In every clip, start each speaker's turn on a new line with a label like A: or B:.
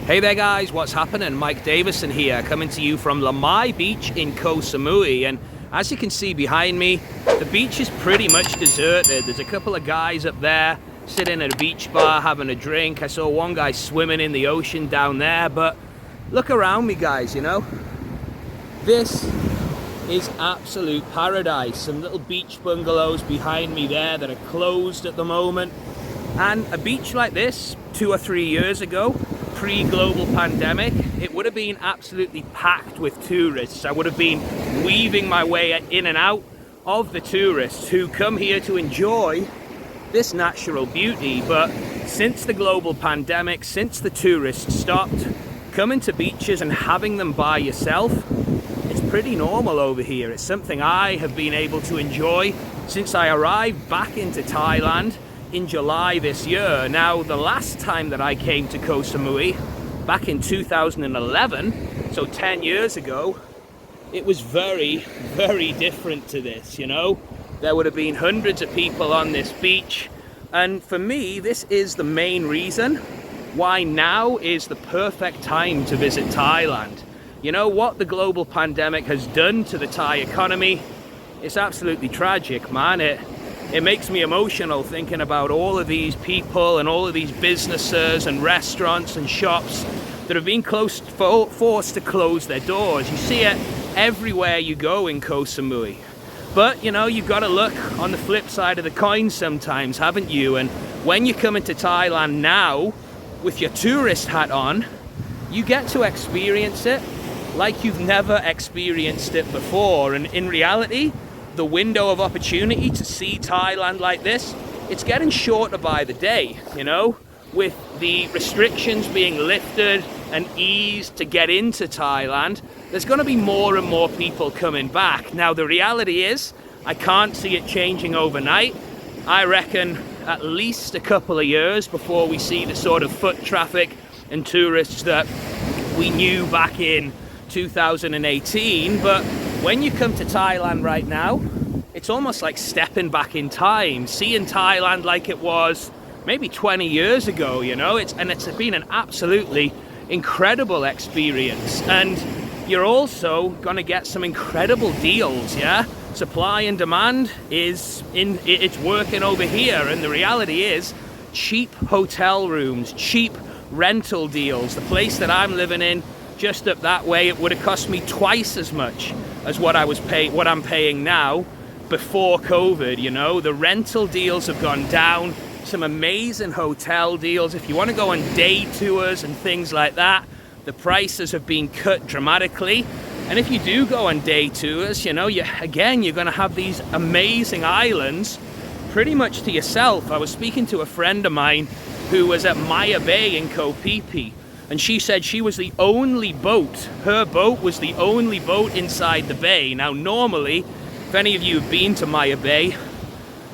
A: Hey there guys, what's happening? Mike Davison here, coming to you from Lamai Beach in Koh Samui. And as you can see behind me, the beach is pretty much deserted. There's a couple of guys up there sitting at a beach bar having a drink. I saw one guy swimming in the ocean down there, but look around me guys, you know. This is absolute paradise. Some little beach bungalows behind me there that are closed at the moment. And a beach like this, 2 or 3 years ago, pre-global pandemic, it would have been absolutely packed with tourists. I would have been weaving my way in and out of the tourists who come here to enjoy this natural beauty. But since the global pandemic, since the tourists stopped coming to beaches and having them by yourself, it's pretty normal over here. It's something I have been able to enjoy since I arrived back into Thailand in July this year. Now, the last time that I came to Koh Samui, back in 2011, so 10 years ago, it was very, very different to this, you know. There would have been hundreds of people on this beach, and for me, this is the main reason why now is the perfect time to visit Thailand. You know, what the global pandemic has done to the Thai economy, it's absolutely tragic, man. It makes me emotional thinking about all of these people and all of these businesses and restaurants and shops that have been forced to close their doors. You see it everywhere you go in Koh Samui. But, you know, you've got to look on the flip side of the coin sometimes, haven't you? And when you come into Thailand now, with your tourist hat on, you get to experience it like you've never experienced it before. And in reality, the window of opportunity to see Thailand like this, it's getting shorter by the day, you know, with the restrictions being lifted and eased to get into Thailand. There's going to be more and more people coming back. Now, the reality is, I can't see it changing overnight. I reckon at least a couple of years before we see the sort of foot traffic and tourists that we knew back in 2018. But when you come to Thailand right now, it's almost like stepping back in time, seeing Thailand like it was maybe 20 years ago, you know. It's been an absolutely incredible experience. And you're also going to get some incredible deals, yeah? Supply and demand it's working over here. And the reality is, cheap hotel rooms, cheap rental deals. The place that I'm living in, just up that way, it would have cost me twice as much as what I'm paying now before COVID, you know. The rental deals have gone down, some amazing hotel deals. If you want to go on day tours and things like that, the prices have been cut dramatically. And if you do go on day tours, you know, you're going to have these amazing islands pretty much to yourself. I was speaking to a friend of mine who was at Maya Bay in Koh Phi Phi, and she said she was the only boat, her boat was the only boat inside the bay. Now, normally, if any of you have been to Maya Bay,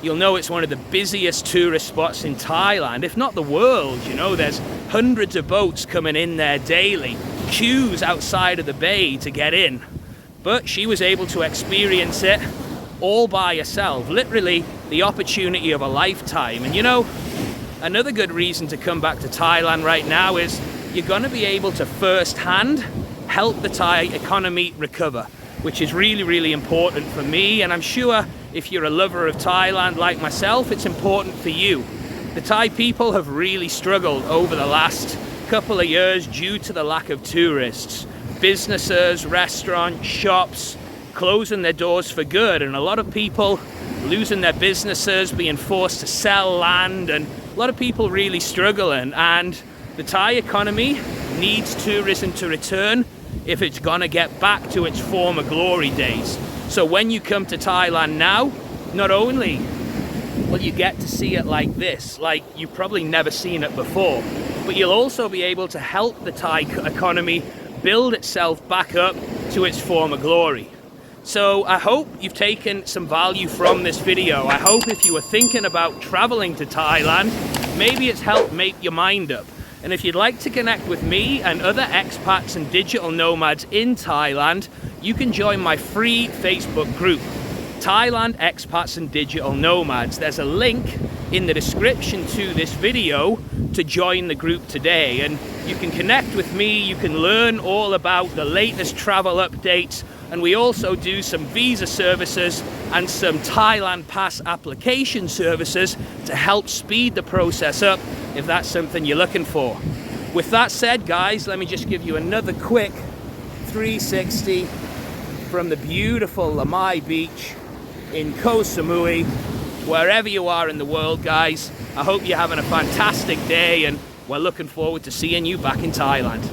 A: you'll know it's one of the busiest tourist spots in Thailand, if not the world. You know, there's hundreds of boats coming in there daily, queues outside of the bay to get in. But she was able to experience it all by herself, literally the opportunity of a lifetime. And you know, another good reason to come back to Thailand right now is you're going to be able to firsthand help the Thai economy recover, which is really, really important for me. And I'm sure if you're a lover of Thailand like myself, it's important for you. The Thai people have really struggled over the last couple of years due to the lack of tourists. Businesses, restaurants, shops closing their doors for good, and a lot of people losing their businesses, being forced to sell land, and a lot of people really struggling. And the Thai economy needs tourism to return if it's gonna get back to its former glory days. So when you come to Thailand now, not only will you get to see it like this, like you've probably never seen it before, but you'll also be able to help the Thai economy build itself back up to its former glory. So I hope you've taken some value from this video. I hope if you were thinking about traveling to Thailand, maybe it's helped make your mind up. And if you'd like to connect with me and other expats and digital nomads in Thailand, you can join my free Facebook group, Thailand Expats and Digital Nomads. There's a link in the description to this video to join the group today, and you can connect with me, you can learn all about the latest travel updates, and we also do some visa services and some Thailand pass application services to help speed the process up if that's something you're looking for. With that said, guys, let me just give you another quick 360 from the beautiful Lamai Beach in Koh Samui. Wherever you are in the world, guys, I hope you're having a fantastic day, and we're looking forward to seeing you back in Thailand.